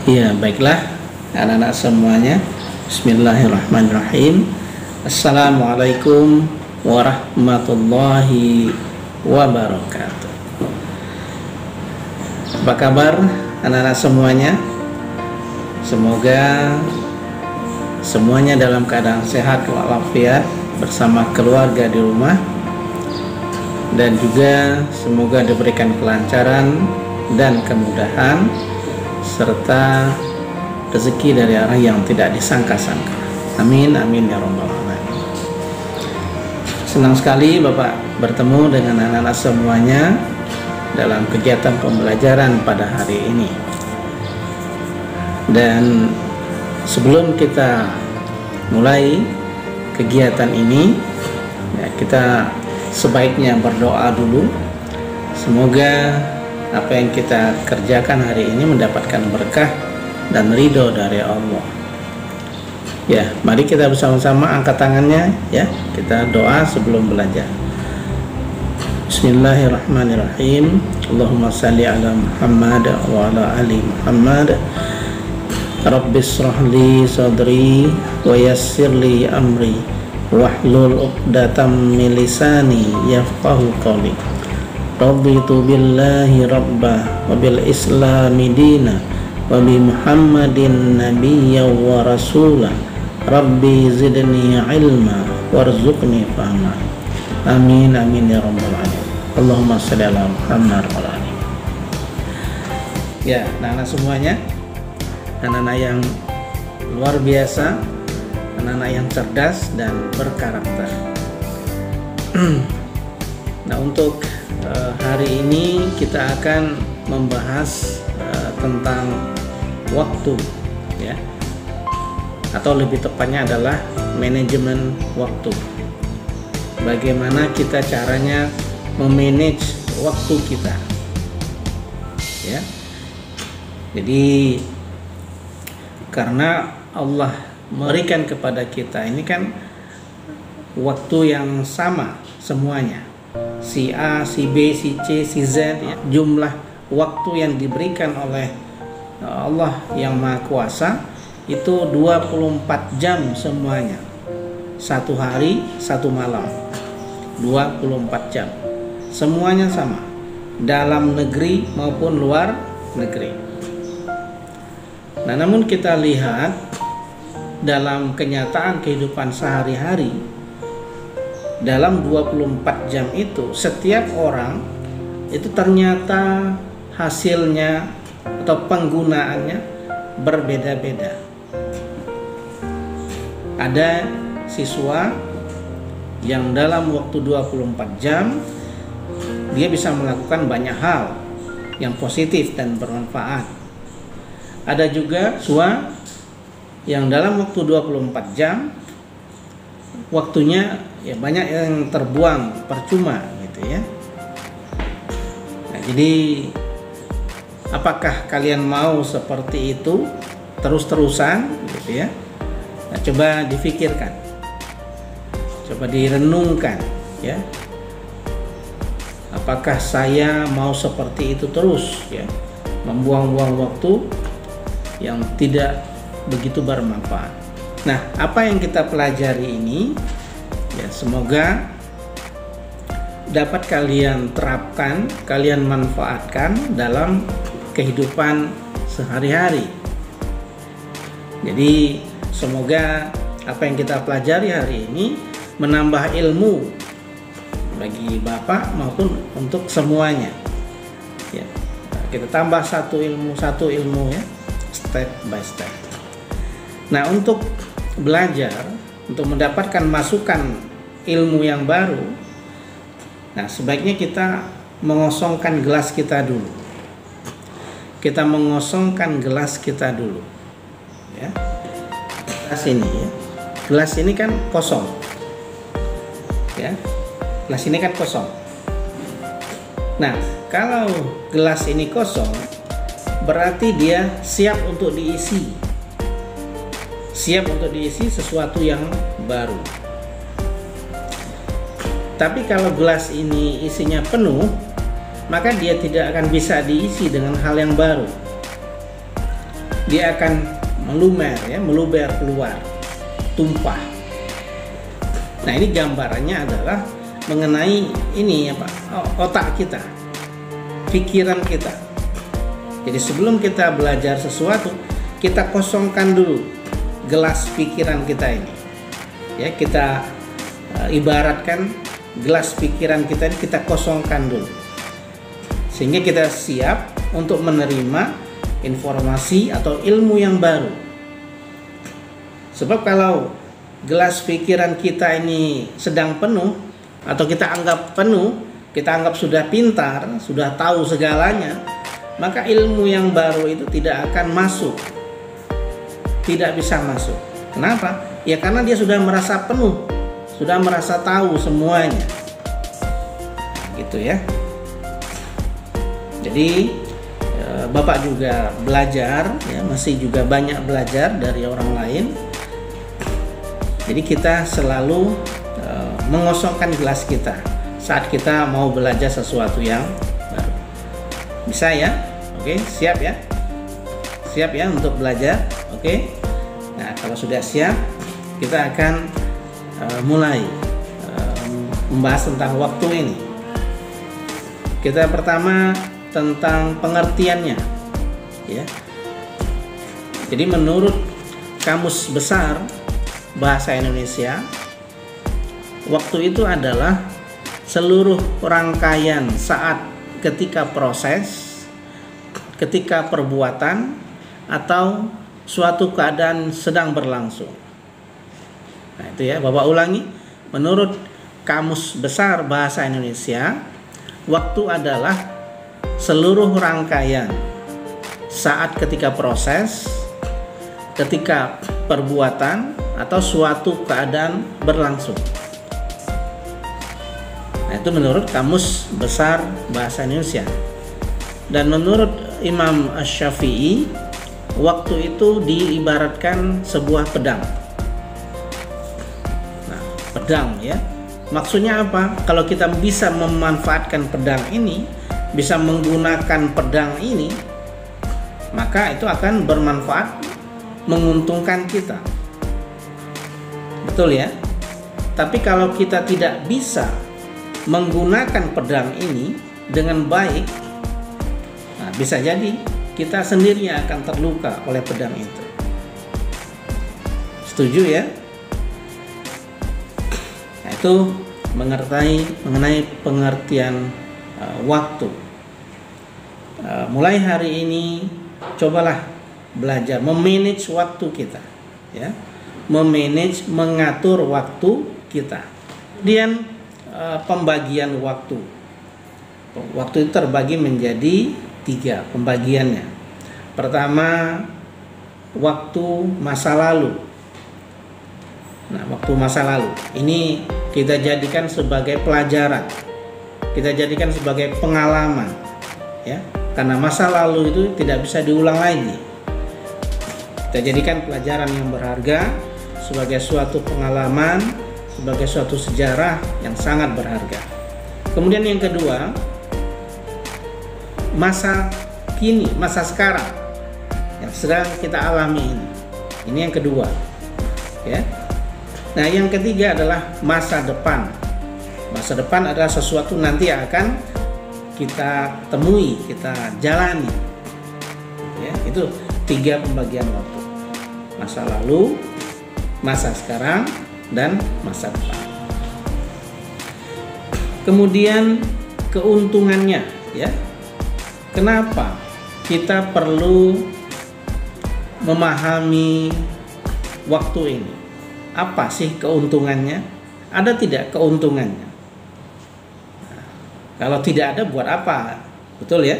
Ya, baiklah anak-anak semuanya. Bismillahirrahmanirrahim. Assalamualaikum warahmatullahi wabarakatuh. Apa kabar anak-anak semuanya? Semoga semuanya dalam keadaan sehat walafiat bersama keluarga di rumah, dan juga semoga diberikan kelancaran dan kemudahan serta rezeki dari arah yang tidak disangka-sangka. Amin amin ya rabbal alamin. Senang sekali Bapak bertemu dengan anak-anak semuanya dalam kegiatan pembelajaran pada hari ini. Dan sebelum kita mulai kegiatan ini, ya, kita sebaiknya berdoa dulu. Semoga apa yang kita kerjakan hari ini mendapatkan berkah dan ridho dari Allah. Ya, mari kita bersama-sama angkat tangannya, ya. Kita doa sebelum belajar. Bismillahirrahmanirrahim. Allahumma salli ala Muhammad wa ala ali Muhammad. Rabbis shrah sadri wa yassir li amri wahlul 'uqdatam min lisani yafqahu qawli. Raditu billahi rabba wa bil islami dina wa bi Muhammadin nabiyya wa rasula. Rabbi zidni ilma warzuqni fahma. Amin amin ya rabbal alamin. Allahumma shalli ala Muhammad wa ala ali. Ya, anak-anak semuanya, anak-anak yang luar biasa, anak-anak yang cerdas dan berkarakter. Nah, untuk hari ini kita akan membahas tentang waktu, ya, atau lebih tepatnya adalah manajemen waktu. Bagaimana kita caranya memanage waktu kita, ya. Jadi karena Allah memberikan kepada kita ini kan waktu yang sama semuanya. Si A, si B, si C, si Z, ya. Jumlah waktu yang diberikan oleh Allah yang Maha Kuasa itu 24 jam semuanya. Satu hari, satu malam, 24 jam. Semuanya sama, dalam negeri maupun luar negeri. Nah, namun kita lihat dalam kenyataan kehidupan sehari-hari, dalam 24 jam itu setiap orang itu ternyata hasilnya atau penggunaannya berbeda-beda. Ada siswa yang dalam waktu 24 jam dia bisa melakukan banyak hal yang positif dan bermanfaat. Ada juga siswa yang dalam waktu 24 jam waktunya ya banyak yang terbuang percuma gitu, ya. Nah, jadi apakah kalian mau seperti itu terus-terusan gitu, ya? Nah, coba difikirkan, coba direnungkan, ya. Apakah saya mau seperti itu terus, ya, membuang-buang waktu yang tidak begitu bermanfaat. Nah, apa yang kita pelajari ini, ya, semoga dapat kalian terapkan, kalian manfaatkan dalam kehidupan sehari-hari. Jadi semoga apa yang kita pelajari hari ini menambah ilmu bagi Bapak maupun untuk semuanya, ya. Nah, kita tambah satu ilmu, ya, step by step. Nah, untuk belajar, untuk mendapatkan masukan ilmu yang baru, nah, sebaiknya kita mengosongkan gelas kita dulu. Kita mengosongkan gelas kita dulu, ya. Gelas ini, ya. Gelas ini kan kosong, ya. Gelas ini kan kosong. Nah, kalau gelas ini kosong, berarti dia siap untuk diisi. Siap untuk diisi sesuatu yang baru. Tapi kalau gelas ini isinya penuh, maka dia tidak akan bisa diisi dengan hal yang baru. dia akan melumer ya, meluber keluar, tumpah. Nah, ini gambarannya adalah mengenai ini ya Pak, otak kita, pikiran kita. Jadi sebelum kita belajar sesuatu, kita kosongkan dulu gelas pikiran kita ini. Ya, kita ibaratkan gelas pikiran kita ini kita kosongkan dulu. Sehingga kita siap untuk menerima informasi atau ilmu yang baru. Sebab kalau gelas pikiran kita ini sedang penuh atau kita anggap penuh, kita anggap sudah pintar, sudah tahu segalanya, maka ilmu yang baru itu tidak akan masuk. Tidak bisa masuk. Kenapa? Ya karena dia sudah merasa penuh, sudah merasa tahu semuanya. Gitu ya. Jadi Bapak juga belajar ya, masih juga banyak belajar dari orang lain. Jadi kita selalu mengosongkan gelas kita saat kita mau belajar sesuatu yang baru. Bisa ya? Oke, siap ya? Siap ya untuk belajar? Oke. Nah, kalau sudah siap, kita akan mulai membahas tentang waktu ini. Kita pertama tentang pengertiannya ya. Jadi menurut Kamus Besar Bahasa Indonesia, waktu itu adalah seluruh rangkaian saat ketika proses, ketika perbuatan, atau suatu keadaan sedang berlangsung. Nah, itu ya, Bapak ulangi. Menurut Kamus Besar Bahasa Indonesia, waktu adalah seluruh rangkaian saat ketika proses, ketika perbuatan, atau suatu keadaan berlangsung. Nah, itu menurut Kamus Besar Bahasa Indonesia. Dan menurut Imam Asy-Syafi'i, waktu itu diibaratkan sebuah pedang. Nah, pedang ya. Maksudnya apa? Kalau kita bisa memanfaatkan pedang ini, bisa menggunakan pedang ini, maka itu akan bermanfaat, menguntungkan kita. Betul ya? Tapi kalau kita tidak bisa menggunakan pedang ini dengan baik, nah, bisa jadi kita sendiri yang akan terluka oleh pedang itu. Setuju ya? Nah, itu mengenai pengertian waktu. Mulai hari ini cobalah belajar memanage waktu kita ya. Memanage, mengatur waktu kita. Kemudian pembagian waktu. Waktu itu terbagi menjadi 3 pembagiannya. Pertama, waktu masa lalu. Nah, waktu masa lalu ini kita jadikan sebagai pelajaran. Kita jadikan sebagai pengalaman ya. Karena masa lalu itu tidak bisa diulang lagi. Kita jadikan pelajaran yang berharga, sebagai suatu pengalaman, sebagai suatu sejarah yang sangat berharga. Kemudian yang kedua, masa kini, masa sekarang yang sedang kita alami ini. Ini yang kedua ya. Nah, yang ketiga adalah masa depan. Masa depan adalah sesuatu nanti yang akan kita temui, kita jalani ya. Itu 3 pembagian waktu: masa lalu, masa sekarang, dan masa depan. Kemudian keuntungannya ya. Kenapa kita perlu memahami waktu ini? Apa sih keuntungannya? Ada tidak keuntungannya? Nah, kalau tidak ada, buat apa? Betul ya?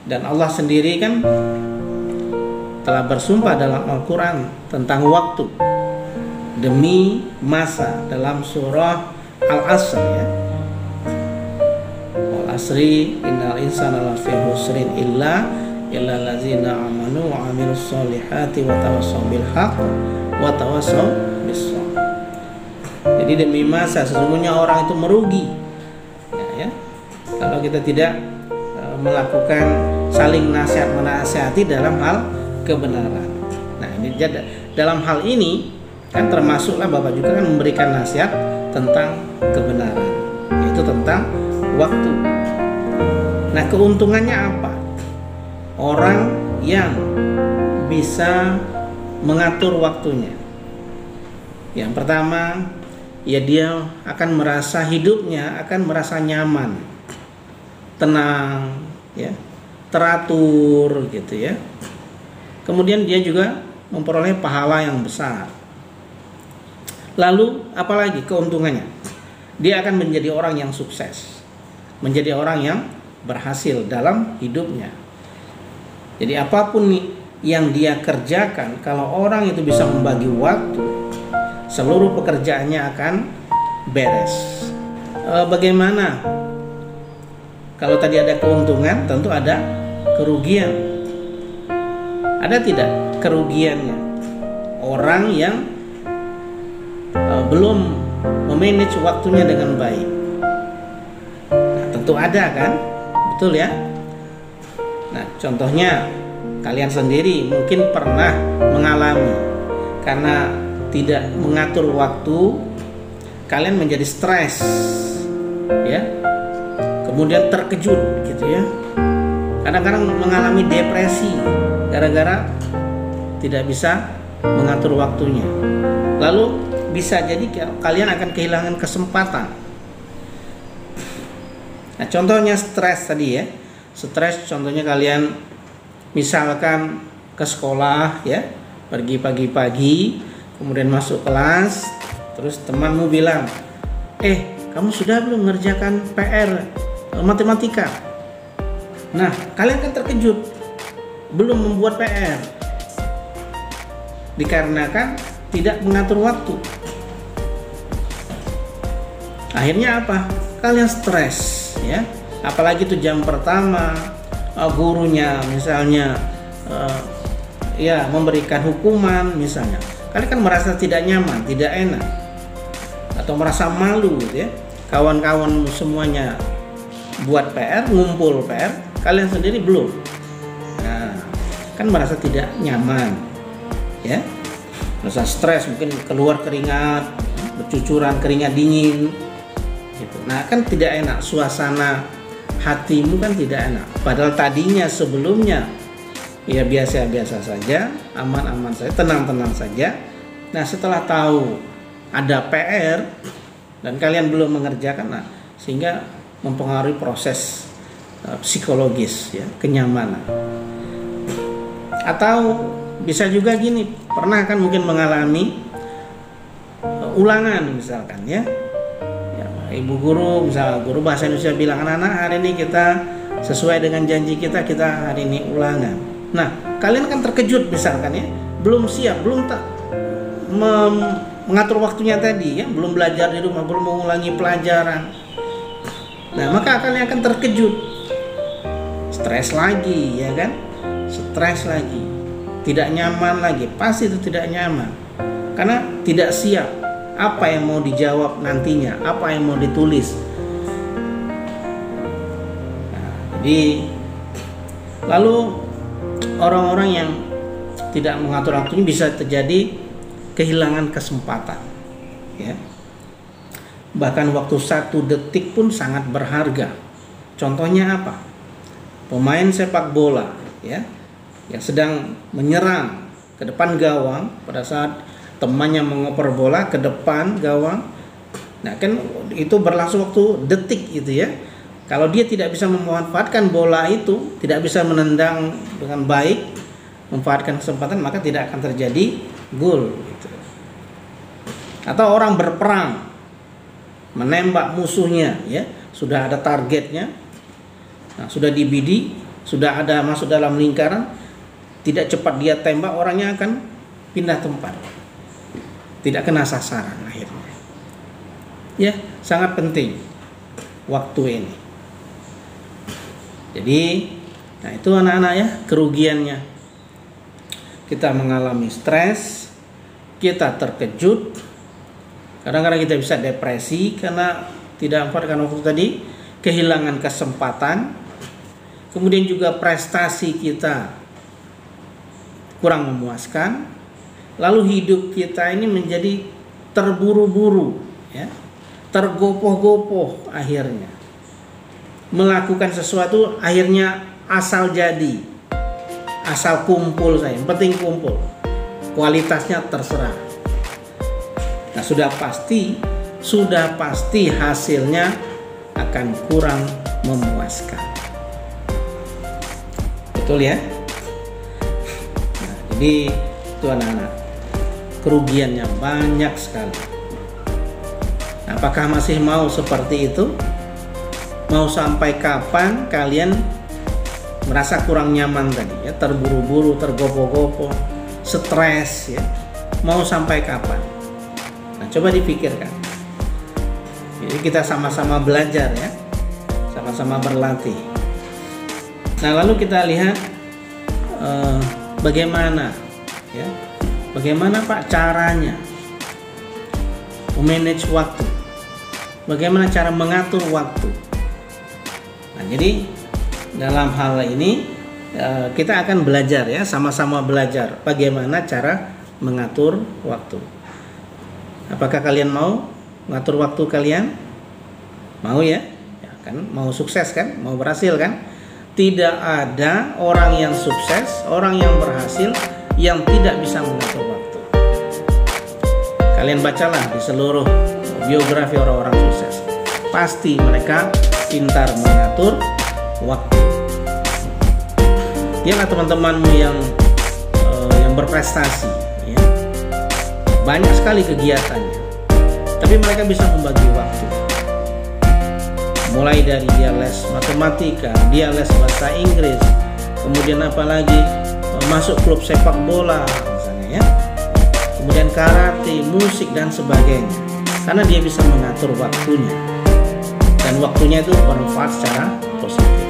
Dan Allah sendiri kan telah bersumpah dalam Al-Quran tentang waktu demi masa dalam surah Al-Asr ya. Wal asri innal insana lafi khusrin illa allazina amanu wa amilus solihati wa tawassaw bil haqq wa tawassaw bis sabr. Jadi demi masa sesungguhnya orang itu merugi ya. Kalau kita tidak melakukan saling nasihat menasihati dalam hal kebenaran. Nah, ini dalam hal ini kan termasuklah Bapak juga kan memberikan nasihat tentang kebenaran, yaitu tentang waktu. Nah, keuntungannya apa? Orang yang bisa mengatur waktunya. Yang pertama, ya dia akan merasa hidupnya akan merasa nyaman, tenang, ya, teratur gitu ya. Kemudian dia juga memperoleh pahala yang besar. Lalu apalagi keuntungannya? Dia akan menjadi orang yang sukses, menjadi orang yang berhasil dalam hidupnya. Jadi apapun yang dia kerjakan, kalau orang itu bisa membagi waktu, seluruh pekerjaannya akan beres. Bagaimana? Kalau tadi ada keuntungan, tentu ada kerugian. Ada tidak kerugiannya? Orang yang belum memanage waktunya dengan baik. Nah, tentu ada kan? Betul ya? Nah, contohnya kalian sendiri mungkin pernah mengalami karena tidak mengatur waktu, kalian menjadi stres, ya, kemudian terkejut gitu ya. Kadang-kadang mengalami depresi gara-gara tidak bisa mengatur waktunya. Lalu bisa jadi kalian akan kehilangan kesempatan. Nah, contohnya stres tadi ya. Stres contohnya kalian misalkan ke sekolah ya, pergi pagi-pagi, kemudian masuk kelas, terus temanmu bilang, kamu sudah belum mengerjakan PR matematika? Nah, kalian kan terkejut, belum membuat PR, dikarenakan tidak mengatur waktu. Akhirnya apa? Kalian stres ya. Apalagi itu jam pertama, gurunya misalnya ya memberikan hukuman misalnya. Kalian kan merasa tidak nyaman, tidak enak, atau merasa malu gitu ya. Kawan-kawan semuanya buat PR, ngumpul PR, kalian sendiri belum. Nah, kan merasa tidak nyaman ya. Merasa stres, mungkin keluar keringat, bercucuran keringat dingin gitu. Nah, kan tidak enak, suasana hatimu kan tidak enak. Padahal tadinya sebelumnya ya biasa-biasa saja, aman-aman saja, tenang-tenang saja. Nah, setelah tahu ada PR dan kalian belum mengerjakan, nah, sehingga mempengaruhi proses psikologis ya, kenyamanan. Atau bisa juga gini, pernah kan mungkin mengalami ulangan misalkan ya. Ibu guru, misalnya guru bahasa Indonesia bilang, anak-anak hari ini kita sesuai dengan janji kita hari ini ulangan. Nah, kalian kan terkejut misalkan ya, belum siap, belum mengatur waktunya tadi ya, belum belajar di rumah, belum mengulangi pelajaran. Nah, maka kalian akan terkejut, stres lagi ya kan, stres lagi, tidak nyaman lagi, pasti itu tidak nyaman karena tidak siap. Apa yang mau dijawab nantinya, apa yang mau ditulis. Nah, jadi lalu orang-orang yang tidak mengatur waktunya bisa terjadi kehilangan kesempatan ya. Bahkan waktu 1 detik pun sangat berharga. Contohnya apa? Pemain sepak bola ya, yang sedang menyerang ke depan gawang, pada saat temannya mengoper bola ke depan gawang. Nah, kan itu berlangsung waktu detik gitu ya. Kalau dia tidak bisa memanfaatkan bola itu, tidak bisa menendang dengan baik, memanfaatkan kesempatan, maka tidak akan terjadi gol gitu. Atau orang berperang menembak musuhnya ya, sudah ada targetnya. Nah, sudah dibidik, sudah ada masuk dalam lingkaran, tidak cepat dia tembak, orangnya akan pindah tempat. Tidak kena sasaran akhirnya. Ya, sangat penting waktu ini. Jadi, nah itu anak-anak ya, kerugiannya. Kita mengalami stres, kita terkejut, kadang-kadang kita bisa depresi karena tidak memanfaatkan waktu tadi, kehilangan kesempatan, kemudian juga prestasi kita kurang memuaskan, lalu hidup kita ini menjadi terburu-buru, ya, tergopoh-gopoh akhirnya. Melakukan sesuatu akhirnya asal jadi, asal kumpul saja, yang penting kumpul. Kualitasnya terserah. Nah, sudah pasti hasilnya akan kurang memuaskan. Betul ya? Nah, jadi itu anak-anak, kerugiannya banyak sekali. Nah, apakah masih mau seperti itu? Mau sampai kapan kalian merasa kurang nyaman tadi, ya, terburu-buru, tergopoh-gopoh, stres, ya? Mau sampai kapan? Nah, coba dipikirkan. Jadi kita sama-sama belajar, ya, sama-sama berlatih. Nah, lalu kita lihat bagaimana, ya, bagaimana Pak caranya memanage waktu, bagaimana cara mengatur waktu. Nah, jadi dalam hal ini kita akan belajar, ya, sama-sama belajar bagaimana cara mengatur waktu. Apakah kalian mau mengatur waktu kalian? Mau, ya? Ya kan, mau sukses kan, mau berhasil kan? Tidak ada orang yang sukses, orang yang berhasil yang tidak bisa mengatur waktu. Kalian bacalah di seluruh biografi orang-orang sukses, pasti mereka pintar mengatur waktu. Lihatlah teman-temanmu yang berprestasi, ya. Banyak sekali kegiatannya, tapi mereka bisa membagi waktu. Mulai dari dia les matematika, dia les bahasa Inggris, kemudian apalagi masuk klub sepak bola misalnya, ya, kemudian karate, musik dan sebagainya, karena dia bisa mengatur waktunya, dan waktunya itu bermanfaat secara positif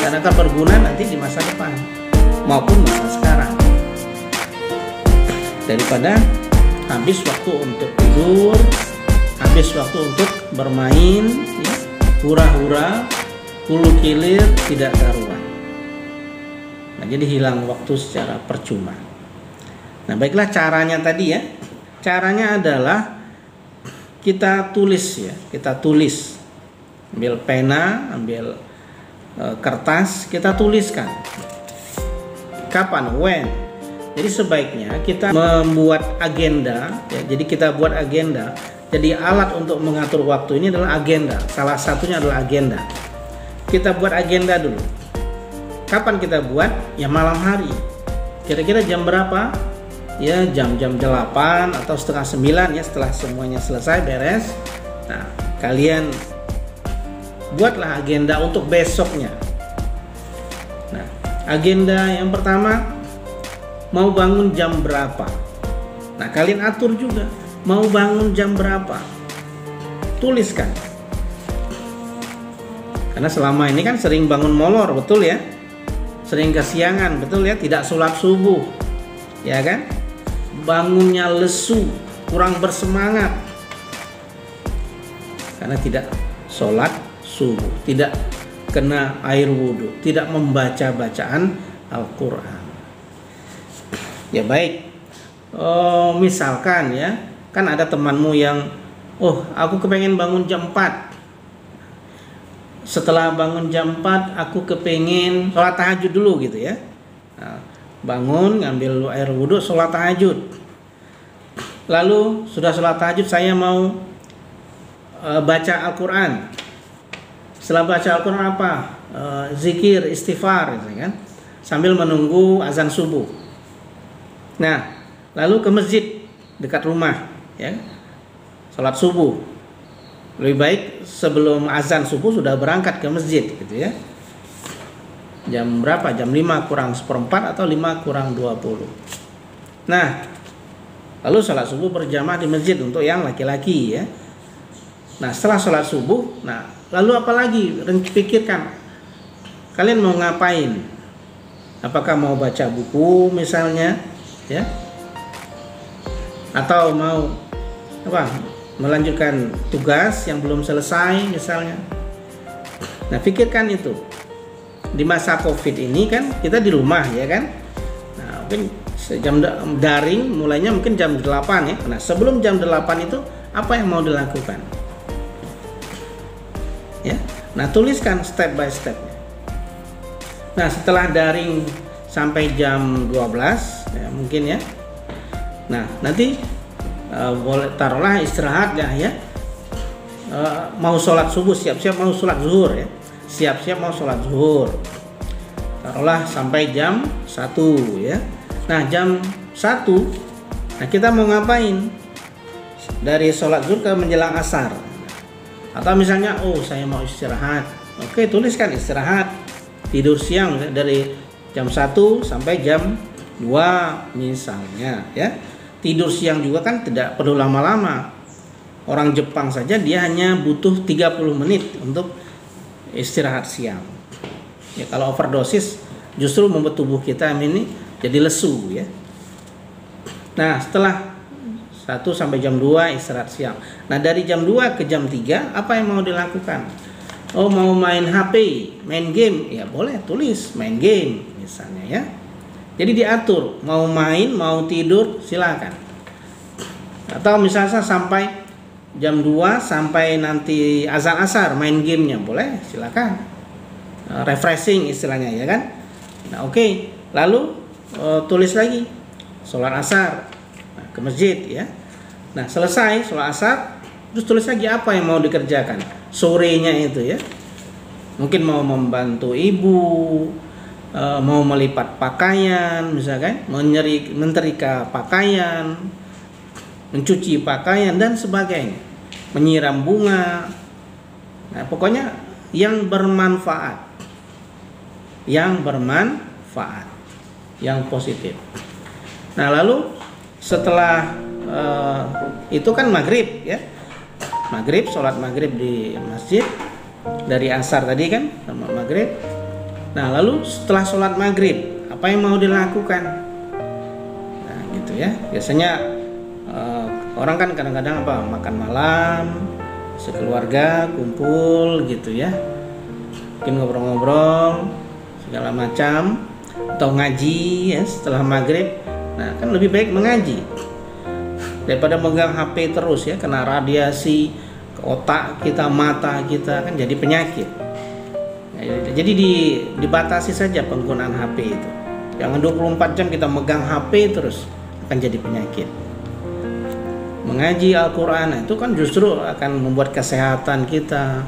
dan akan berguna nanti di masa depan maupun masa sekarang, daripada habis waktu untuk tidur, habis waktu untuk bermain, ya, hura-hura, hulu kilir, tidak karuan. Nah, jadi hilang waktu secara percuma. Nah, baiklah caranya tadi, ya. Caranya adalah kita tulis, ya. Kita tulis. Ambil pena, ambil kertas, kita tuliskan. Kapan? When? Jadi sebaiknya kita membuat agenda, ya. Jadi kita buat agenda. Jadi alat untuk mengatur waktu ini adalah agenda. Salah satunya adalah agenda. Kita buat agenda dulu. Kapan kita buat? Ya malam hari. Kira-kira jam berapa? Ya jam-jam 8 atau setengah 9, ya, setelah semuanya selesai beres. Nah, kalian buatlah agenda untuk besoknya. Nah, agenda yang pertama, mau bangun jam berapa? Nah, kalian atur juga. Mau bangun jam berapa? Tuliskan. Karena selama ini kan sering bangun molor, betul ya? Sering kesiangan, betul ya? Tidak sholat subuh, ya kan? Bangunnya lesu, kurang bersemangat. Karena tidak sholat subuh, tidak kena air wudhu, tidak membaca bacaan Al-Quran. Ya baik, misalkan, ya, kan ada temanmu yang, aku kepengen bangun jam 4. Setelah bangun jam 4, aku kepengen sholat tahajud dulu gitu, ya. Nah, bangun, ngambil air wudhu, sholat tahajud. Lalu sudah sholat tahajud, saya mau baca Al-Quran. Setelah baca Al-Quran apa? Zikir, istighfar gitu kan, sambil menunggu azan subuh. Nah, lalu ke masjid dekat rumah, ya, sholat subuh. Lebih baik sebelum azan subuh sudah berangkat ke masjid gitu, ya. Jam berapa? Jam 5 kurang 1/4 atau 5 kurang 20. Nah, lalu sholat subuh berjamaah di masjid untuk yang laki-laki, ya. Nah, setelah sholat subuh, nah, lalu apa lagi? Pikirkan, kalian mau ngapain? Apakah mau baca buku misalnya, ya, atau mau melanjutkan tugas yang belum selesai misalnya. Nah, pikirkan itu. Di masa COVID ini kan kita di rumah, ya kan. Nah, mungkin daring mulainya mungkin jam 8 ya. Nah, sebelum jam 8 itu apa yang mau dilakukan? Ya. Nah, tuliskan step by step-nya. Nah, setelah daring sampai jam 12 ya, mungkin ya. Nah, nanti boleh taruhlah istirahat ya. Mau sholat subuh, siap-siap mau sholat zuhur ya. Siap-siap mau sholat zuhur. Taruhlah sampai jam 1 ya. Nah, jam 1, nah kita mau ngapain? Dari sholat zuhur ke menjelang asar. Atau misalnya, oh saya mau istirahat. Oke, tuliskan istirahat. Tidur siang dari jam 1 sampai jam 2 misalnya ya. Tidur siang juga kan tidak perlu lama-lama. Orang Jepang saja dia hanya butuh 30 menit untuk istirahat siang. Ya, kalau overdosis justru membuat tubuh kita ini jadi lesu ya. Nah, setelah 1 sampai jam 2 istirahat siang. Nah, dari jam 2 ke jam 3 apa yang mau dilakukan? Oh, mau main HP, main game, ya boleh, tulis main game misalnya ya. Jadi diatur, mau main, mau tidur, silakan. Atau misalnya sampai jam 2 sampai nanti azan asar main gamenya, boleh, silakan. Refreshing istilahnya ya kan. Nah, oke. Lalu tulis lagi sholat asar, nah, ke masjid ya. Nah, selesai sholat asar, terus tulis lagi apa yang mau dikerjakan sorenya itu ya. Mungkin mau membantu ibu, mau melipat pakaian misalkan, menyetrika pakaian, mencuci pakaian dan sebagainya, menyiram bunga. Nah, pokoknya yang bermanfaat, yang positif. Nah, lalu setelah itu kan maghrib ya, sholat maghrib di masjid dari asar tadi kan sama maghrib. Nah, lalu setelah sholat maghrib apa yang mau dilakukan? Nah, gitu ya. Biasanya orang kan kadang-kadang makan malam sekeluarga kumpul gitu ya, mungkin ngobrol-ngobrol segala macam, atau ngaji ya setelah maghrib. Nah, kan lebih baik mengaji daripada megang HP terus ya, kena radiasi ke otak kita, mata kita, kan jadi penyakit. Jadi dibatasi saja penggunaan HP itu. Jangan 24 jam kita megang HP terus, akan jadi penyakit. Mengaji Al-Quran itu kan justru akan membuat kesehatan kita,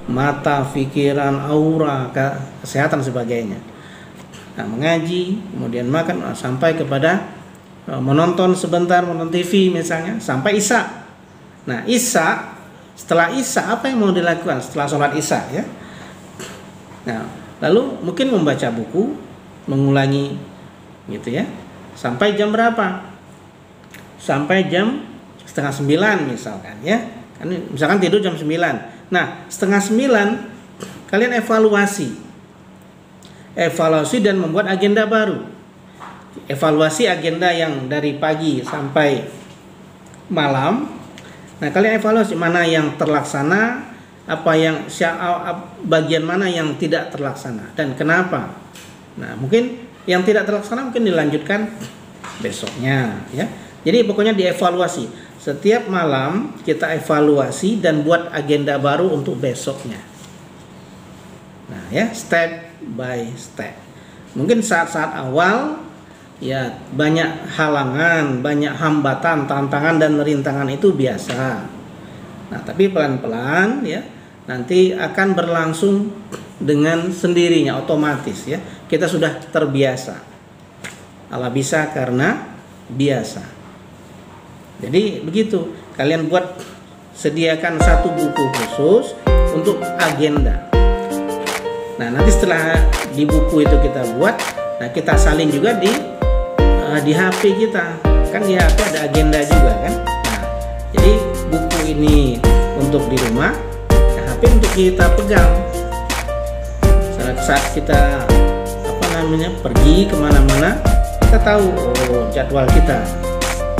mata, pikiran, aura, kesehatan sebagainya. Nah, mengaji, kemudian makan, sampai kepada menonton sebentar, menonton TV misalnya, sampai Isya. Nah, Isya, setelah Isya apa yang mau dilakukan setelah sholat Isya ya? Nah, lalu mungkin membaca buku, mengulangi gitu ya. Sampai jam berapa? Sampai jam 8:30 misalkan ya. Kan misalkan tidur jam 9. Nah, 8:30 kalian evaluasi dan membuat agenda baru. Evaluasi agenda yang dari pagi sampai malam. Nah, kalian evaluasi mana yang terlaksana, bagian mana yang tidak terlaksana dan kenapa. Nah, mungkin yang tidak terlaksana mungkin dilanjutkan besoknya ya. Jadi pokoknya dievaluasi. Setiap malam kita evaluasi dan buat agenda baru untuk besoknya. Nah ya, step by step. Mungkin saat-saat awal ya banyak halangan, banyak hambatan, tantangan dan rintangan itu biasa. Nah, tapi pelan-pelan ya nanti akan berlangsung dengan sendirinya, otomatis ya. Kita sudah terbiasa. Allah bisa karena biasa. Jadi begitu, kalian buat sediakan satu buku khusus untuk agenda. Nah, nanti setelah di buku itu kita buat, nah kita salin juga di HP kita. Kan di HP ada agenda juga kan. Nah, jadi buku ini untuk di rumah, HP untuk kita pegang. Saat kita pergi kemana-mana, kita tahu jadwal kita,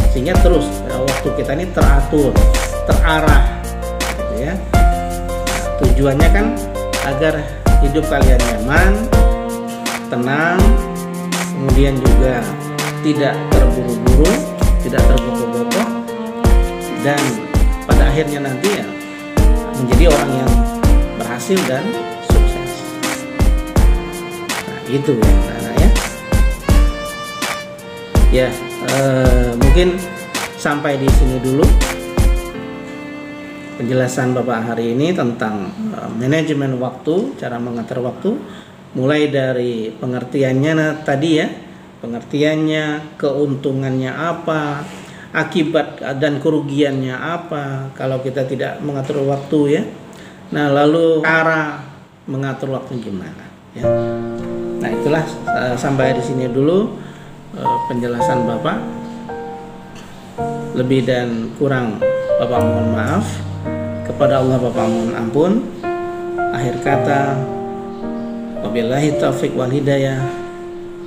sehingga terus waktu kita ini teratur, terarah, gitu ya. Tujuannya kan agar hidup kalian nyaman, tenang, kemudian juga tidak terburu-buru, tidak tergopoh-gopoh, dan pada akhirnya nanti ya menjadi orang yang berhasil dan sukses. Nah, itu ya anak-anak ya. Ya, mungkin sampai di sini dulu penjelasan Bapak hari ini tentang manajemen waktu, cara mengatur waktu, mulai dari pengertiannya tadi ya, pengertiannya, keuntungannya apa, akibat dan kerugiannya apa kalau kita tidak mengatur waktu ya. Nah, lalu cara mengatur waktu gimana ya. Nah, itulah sampai di sini dulu penjelasan Bapak. Lebih dan kurang Bapak mohon maaf. Kepada Allah Bapak mohon ampun. Akhir kata, wabillahi taufiq wal hidayah.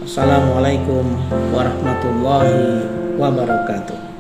Assalamualaikum warahmatullahi wabarakatuh.